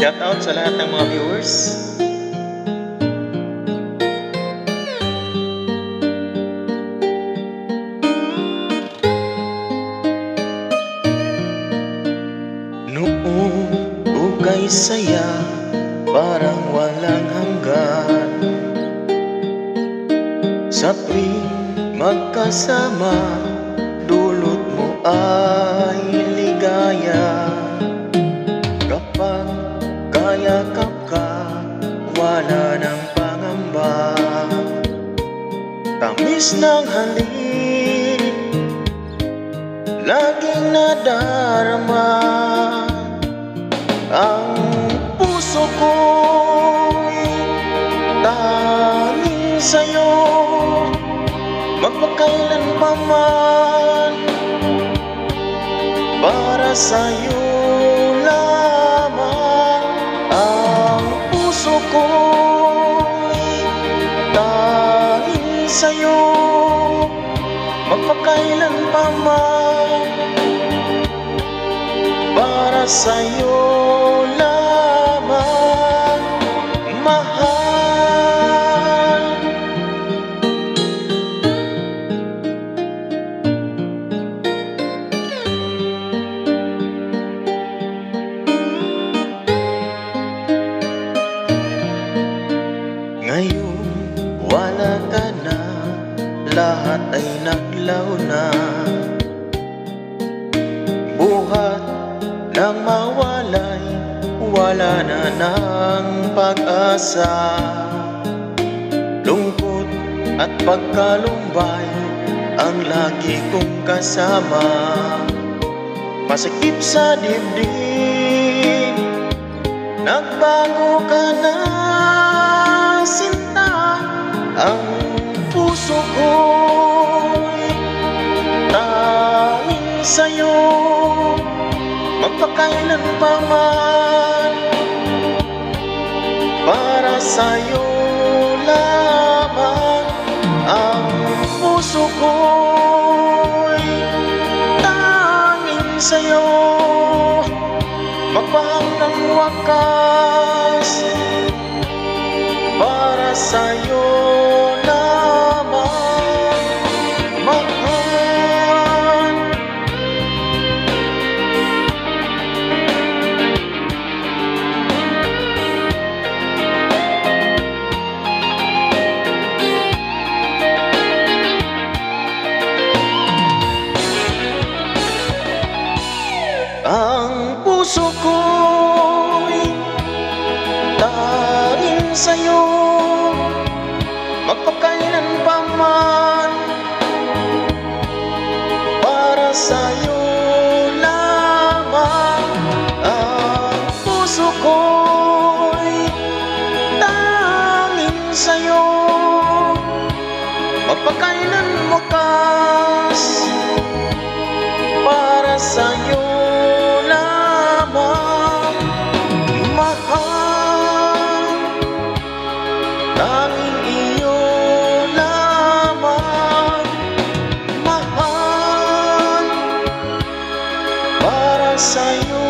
Shoutout sa lahat ng mga viewers. Noong ukay saya, parang walang hanggan. Sa tuwing magkasama, dulot mo ay ligaya. Kapag kayakap ka, wala ng pangamba. Tamis ng halik, laging nadarama. Ang puso ko'y tanging sa'yo, magpakailan pa man. Para sa'yo lamang. Ang puso ko'y tanging sa'yo, magpakailan pa man. Para sa'yo lamang, mahal. Ngayon wala ka na, lahat ay naglaw na. Buhat nang mawalay, wala na ng pag-asa. Lungkot at pagkalumbay ang lagi kong kasama. Masikip sa dibdib, nagbago ka na, sinta. Ang puso ko'y tanging sa'yo, magpakailan pa man. Para sa'yo lamang. Ang puso ko'y tanging sa'yo, magpahanggang wakas. Para sa'yo lamang, mahal. Ang puso ko'y tanging sa'yo, magpakailan pa man. Para sa'yo lamang. Ang puso ko'y tanging sa'yo, magpakailan wakas. Para sa'yo lamang, mahal. Tanging iyo lamang, mahal. Para sa'yo